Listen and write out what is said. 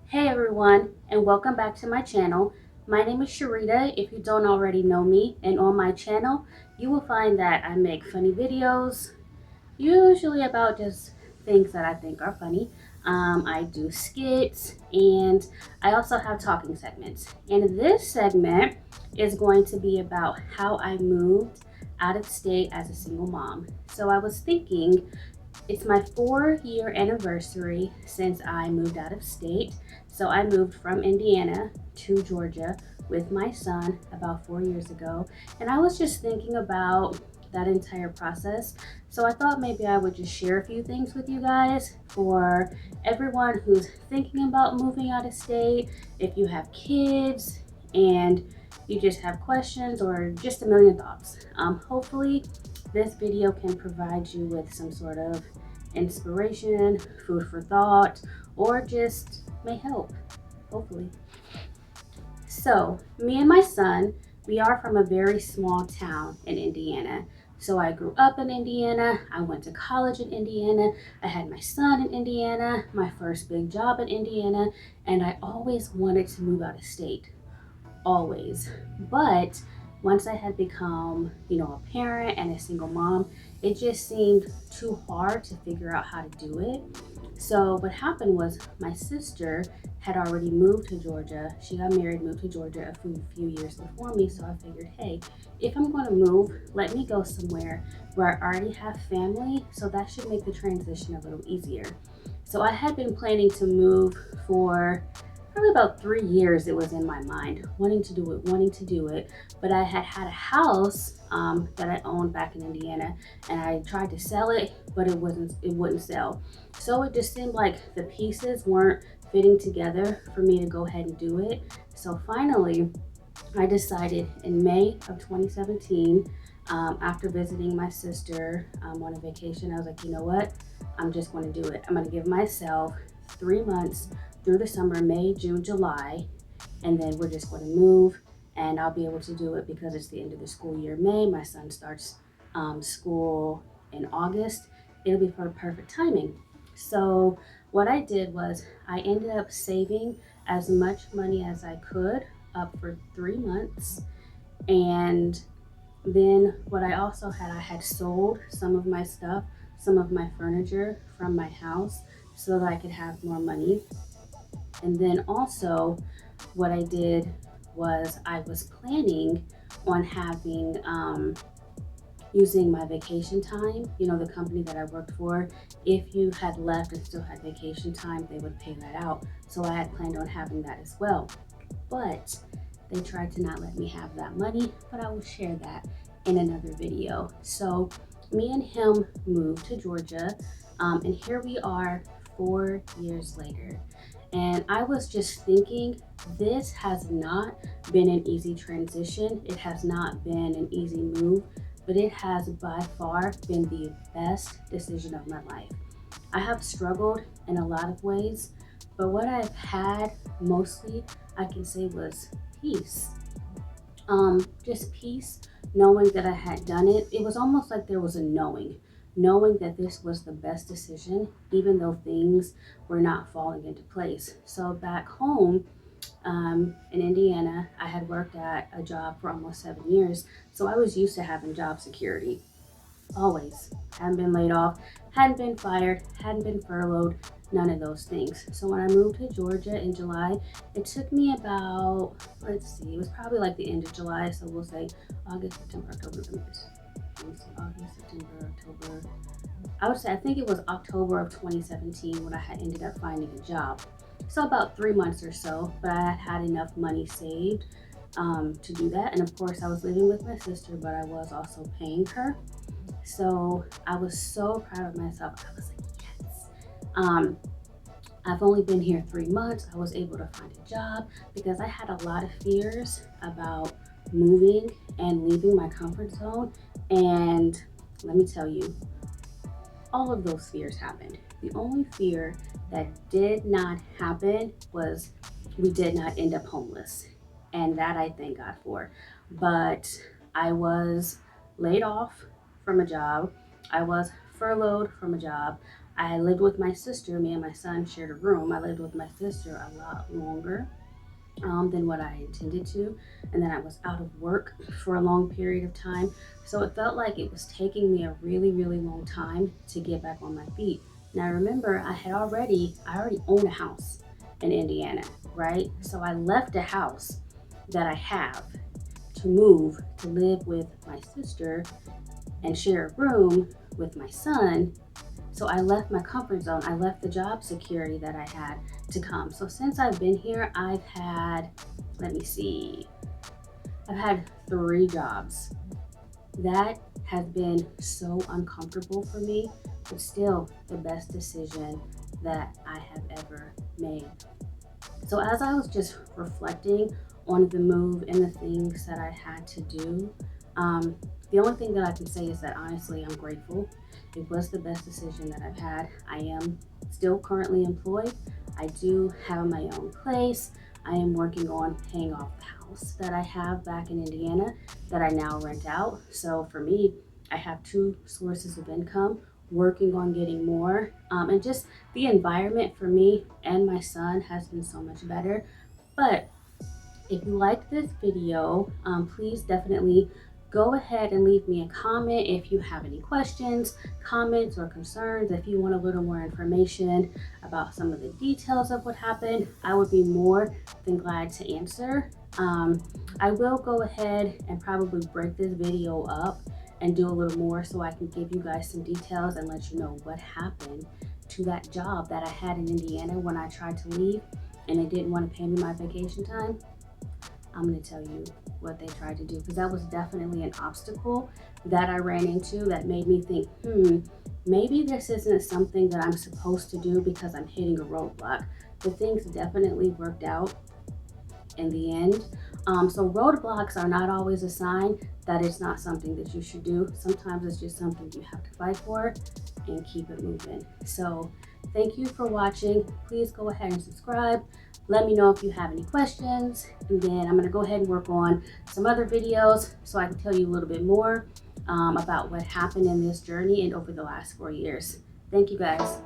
Hey everyone, and welcome back to my channel. My name is Sharita, if you don't already know me, and on my channel, you will find that I make funny videos, usually about just things that I think are funny. I do skits, and I also have talking segments. And this segment is going to be about how I moved out of state as a single mom. So I was thinking it's my 4-year anniversary since I moved out of state. So I moved from Indiana to Georgia with my son about 4 years ago. And I was just thinking about that entire process. So I thought maybe I would just share a few things with you guys for everyone who's thinking about moving out of state, if you have kids and you just have questions or just a million thoughts. Hopefully this video can provide you with some sort of inspiration, food for thought, or just may help, hopefully. So, me and my son, we are from a very small town in Indiana. So, I grew up in Indiana, I went to college in Indiana, I had my son in Indiana, my first big job in Indiana, and I always wanted to move out of state. Always. But once I had become, a parent and a single mom, it just seemed too hard to figure out how to do it. So what happened was my sister had already moved to Georgia. She got married, moved to Georgia a few years before me. So I figured, hey, if I'm going to move, let me go somewhere where I already have family. So that should make the transition a little easier. So I had been planning to move for probably about 3 years. It was in my mind, wanting to do it. But I had had a house that I owned back in Indiana, and I tried to sell it, but it wouldn't sell. So it just seemed like the pieces weren't fitting together for me to go ahead and do it. So finally, I decided in May of 2017, after visiting my sister on a vacation, I was like, you know what? I'm just going to do it. I'm going to give myself 3 months through the summer, May, June, July, and then we're just going to move and I'll be able to do it because it's the end of the school year, May. My son starts school in August. It'll be for perfect timing. So, what I did was I ended up saving as much money as I could up for 3 months. And then, what I also had, I had sold some of my stuff, some of my furniture from my house so that I could have more money. And then also, what I did was I was planning on having using my vacation time, the company that I worked for. If you had left and still had vacation time, they would pay that out. So I had planned on having that as well. But they tried to not let me have that money, but I will share that in another video. So me and him moved to Georgia, and here we are 4 years later. And I was just thinking, this has not been an easy transition. It has not been an easy move, but it has by far been the best decision of my life. I have struggled in a lot of ways, but what I've had mostly, I can say, was peace. Just peace, knowing that I had done it. It was almost like there was a knowing that this was the best decision, even though things were not falling into place. So back home, in Indiana, I had worked at a job for almost 7 years. So I was used to having job security. Always. Hadn't been laid off, hadn't been fired, hadn't been furloughed, none of those things. So when I moved to Georgia in July, it took me about, let's see, it was probably like the end of July. So we'll say August, September, October, November. August, September, October. I would say, I think it was October of 2017 when I had ended up finding a job. So about 3 months or so, but I had had enough money saved to do that. And of course, I was living with my sister, but I was also paying her. So I was so proud of myself. I was like, yes. Um, I've only been here 3 months. I was able to find a job because I had a lot of fears about moving and leaving my comfort zone. And let me tell you, all of those fears happened. The only fear that did not happen was we did not end up homeless. And that I thank God for. But I was laid off from a job. I was furloughed from a job. I lived with my sister. Me and my son shared a room. I lived with my sister a lot longer than what I intended to. And then I was out of work for a long period of time. So it felt like it was taking me a really, really long time to get back on my feet. Now remember, I already own a house in Indiana, right? So I left a house that I have to move to live with my sister and share a room with my son. So I left my comfort zone. I left the job security that I had to come. So since I've been here, I've had, let me see, I've had 3 jobs. That has been so uncomfortable for me, but still the best decision that I have ever made. So as I was just reflecting on the move and the things that I had to do, the only thing that I can say is that honestly, I'm grateful. It was the best decision that I've had. I am still currently employed. I do have my own place. I am working on paying off the house that I have back in Indiana that I now rent out. So for me, I have 2 sources of income, working on getting more. And just the environment for me and my son has been so much better. But if you liked this video, please definitely go ahead and leave me a comment if you have any questions, comments, or concerns. If you want a little more information about some of the details of what happened, I would be more than glad to answer. I will go ahead and probably break this video up and do a little more so I can give you guys some details and let you know what happened to that job that I had in Indiana when I tried to leave and they didn't want to pay me my vacation time. I'm going to tell you what they tried to do, because that was definitely an obstacle that I ran into that made me think, maybe this isn't something that I'm supposed to do because I'm hitting a roadblock. But things definitely worked out in the end. So roadblocks are not always a sign that it's not something that you should do. Sometimes it's just something you have to fight for and keep it moving. So thank you for watching. Please go ahead and subscribe. Let me know if you have any questions, and then I'm going to go ahead and work on some other videos so I can tell you a little bit more about what happened in this journey and over the last 4 years. Thank you guys.